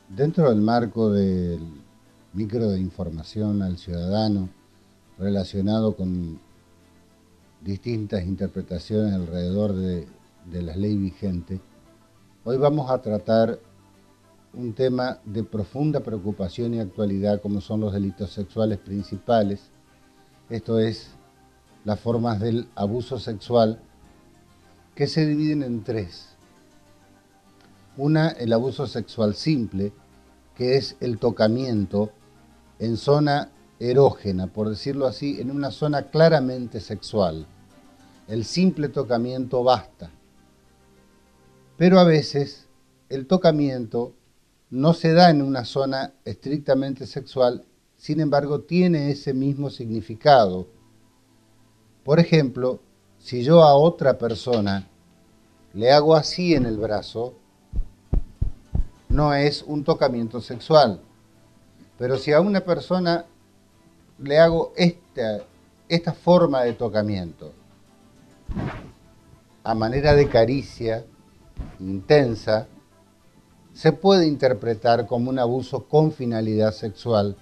Dentro del marco del micro de información al ciudadano relacionado con distintas interpretaciones alrededor de la ley vigente, hoy vamos a tratar un tema de profunda preocupación y actualidad como son los delitos sexuales principales, esto es, las formas del abuso sexual que se dividen en tres. Una, el abuso sexual simple, que es el tocamiento en zona erógena, por decirlo así, en una zona claramente sexual. El simple tocamiento basta. Pero a veces el tocamiento no se da en una zona estrictamente sexual, sin embargo tiene ese mismo significado. Por ejemplo, si yo a otra persona le hago así en el brazo, no es un tocamiento sexual. Pero si a una persona le hago esta forma de tocamiento, a manera de caricia intensa, se puede interpretar como un abuso con finalidad sexual.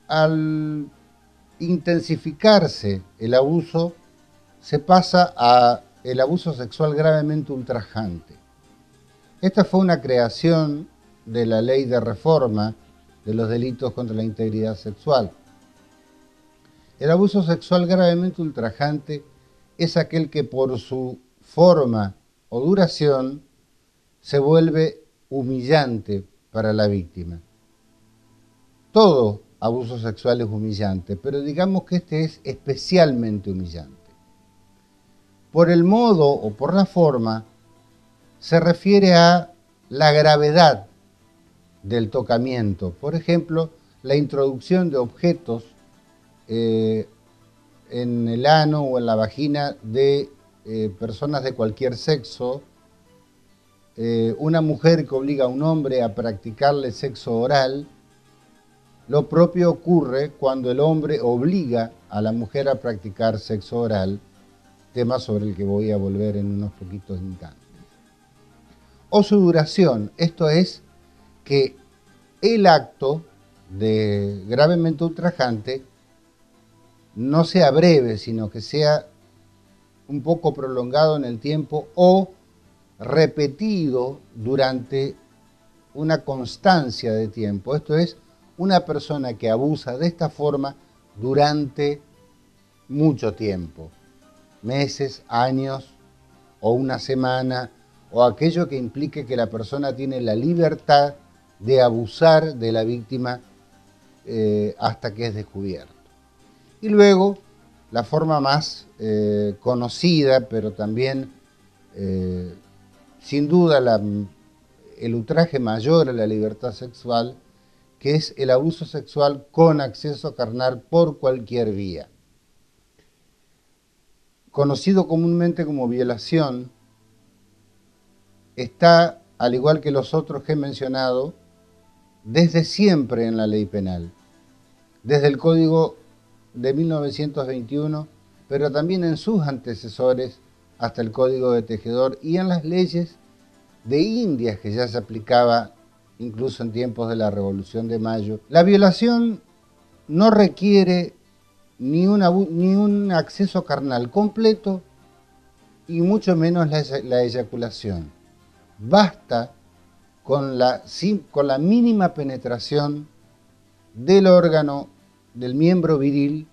Al intensificarse el abuso, se pasa a el abuso sexual gravemente ultrajante. Esta fue una creación de la ley de reforma de los delitos contra la integridad sexual. El abuso sexual gravemente ultrajante es aquel que por su forma o duración se vuelve humillante para la víctima. Todo abuso sexual es humillante, pero digamos que este es especialmente humillante. Por el modo o por la forma, se refiere a la gravedad del tocamiento. Por ejemplo, la introducción de objetos en el ano o en la vagina de personas de cualquier sexo, una mujer que obliga a un hombre a practicarle sexo oral. Lo propio ocurre cuando el hombre obliga a la mujer a practicar sexo oral, tema sobre el que voy a volver en unos poquitos instantes. O su duración, esto es, que el acto de gravemente ultrajante no sea breve, sino que sea un poco prolongado en el tiempo o repetido durante una constancia de tiempo. Esto es, una persona que abusa de esta forma durante mucho tiempo, meses, años o una semana, o aquello que implique que la persona tiene la libertad de abusar de la víctima hasta que es descubierto. Y luego, la forma más conocida, pero también sin duda el ultraje mayor a la libertad sexual, que es el abuso sexual con acceso carnal por cualquier vía. Conocido comúnmente como violación, está, al igual que los otros que he mencionado, desde siempre en la ley penal, desde el Código de 1921, pero también en sus antecesores hasta el Código de Tejedor y en las leyes de Indias que ya se aplicaba incluso en tiempos de la Revolución de Mayo. La violación no requiere ni un acceso carnal completo y mucho menos la eyaculación. Basta con la mínima penetración del órgano del miembro viril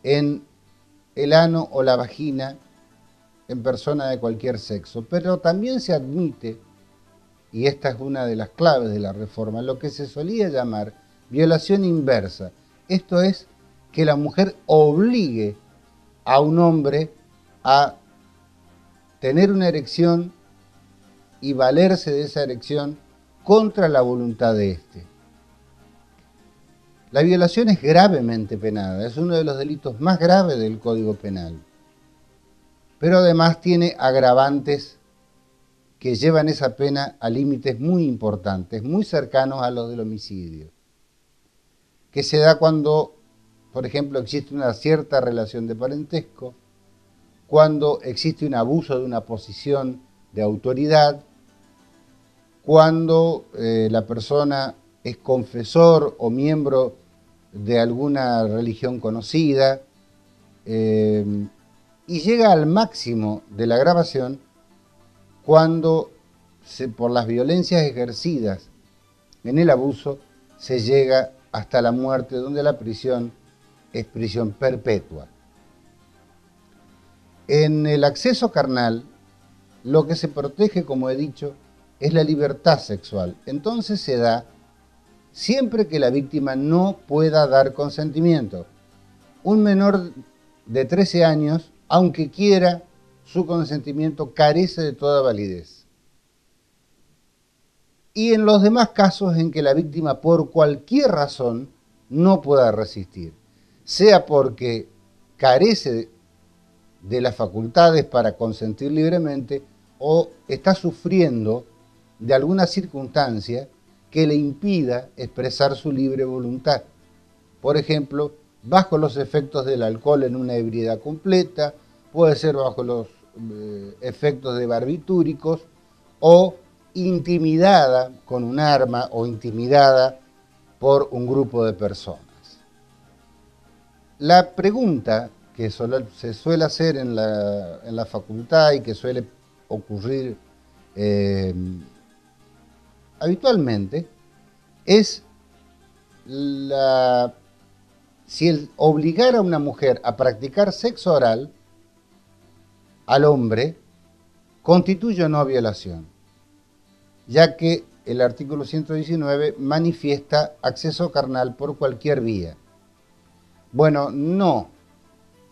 en el ano o la vagina en persona de cualquier sexo. Pero también se admite, y esta es una de las claves de la reforma, lo que se solía llamar violación inversa. Esto es, que la mujer obligue a un hombre a tener una erección y valerse de esa erección contra la voluntad de éste. La violación es gravemente penada, es uno de los delitos más graves del Código Penal, pero además tiene agravantes que llevan esa pena a límites muy importantes, muy cercanos a los del homicidio, que se da cuando, por ejemplo, existe una cierta relación de parentesco, cuando existe un abuso de una posición de autoridad, cuando la persona es confesor o miembro de alguna religión conocida, y llega al máximo de la agravación cuando por las violencias ejercidas en el abuso se llega hasta la muerte, donde la prisión es prisión perpetua. En el acceso carnal, lo que se protege, como he dicho, es la libertad sexual. Entonces se da siempre que la víctima no pueda dar consentimiento. Un menor de 13 años, aunque quiera, su consentimiento carece de toda validez. Y en los demás casos en que la víctima, por cualquier razón, no pueda resistir, sea porque carece de las facultades para consentir libremente o está sufriendo de alguna circunstancia que le impida expresar su libre voluntad. Por ejemplo, bajo los efectos del alcohol en una ebriedad completa, puede ser bajo los efectos de barbitúricos o intimidada con un arma o intimidada por un grupo de personas. La pregunta que se suele hacer en la facultad y que suele ocurrir habitualmente es si el obligar a una mujer a practicar sexo oral al hombre constituye o no violación, ya que el artículo 119 manifiesta acceso carnal por cualquier vía. Bueno, no.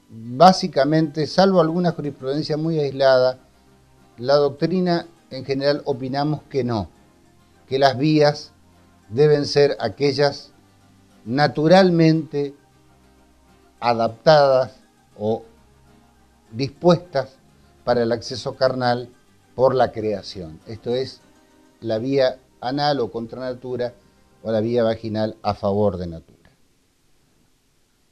Básicamente, salvo alguna jurisprudencia muy aislada, la doctrina en general opinamos que no, que las vías deben ser aquellas naturalmente adaptadas o dispuestas para el acceso carnal por la creación. Esto es la vía anal o contra natura o la vía vaginal a favor de natura.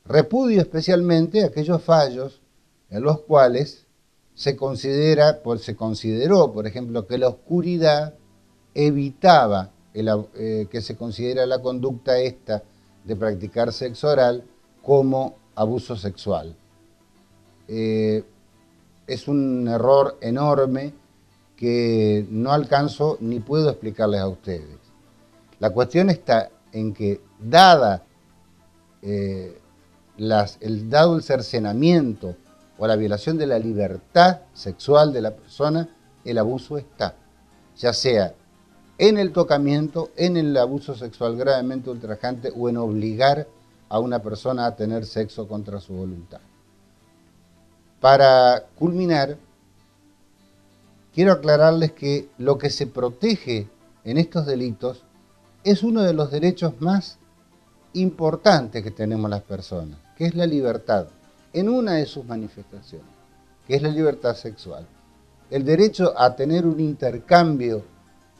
Repudio especialmente aquellos fallos en los cuales se consideró, por ejemplo, que la oscuridad evitaba que se considera la conducta esta de practicar sexo oral como abuso sexual. Es un error enorme que no alcanzo ni puedo explicarles a ustedes. La cuestión está en que, dado el cercenamiento o la violación de la libertad sexual de la persona, el abuso está, ya sea en el tocamiento, en el abuso sexual gravemente ultrajante o en obligar a una persona a tener sexo contra su voluntad. Para culminar, quiero aclararles que lo que se protege en estos delitos es uno de los derechos más importantes que tenemos las personas, que es la libertad, en una de sus manifestaciones, que es la libertad sexual. El derecho a tener un intercambio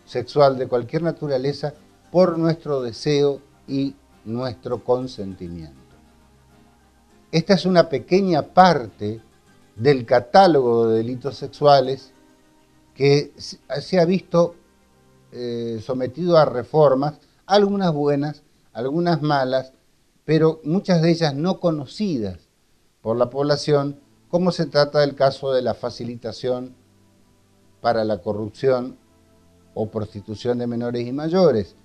sexual de cualquier naturaleza por nuestro deseo y nuestro consentimiento. Esta es una pequeña parte del catálogo de delitos sexuales que se ha visto sometido a reformas, algunas buenas, algunas malas, pero muchas de ellas no conocidas por la población, como se trata del caso de la facilitación para la corrupción o prostitución de menores y mayores,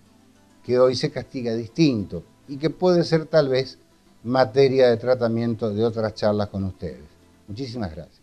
que hoy se castiga distinto y que puede ser tal vez materia de tratamiento de otras charlas con ustedes. Muchísimas gracias.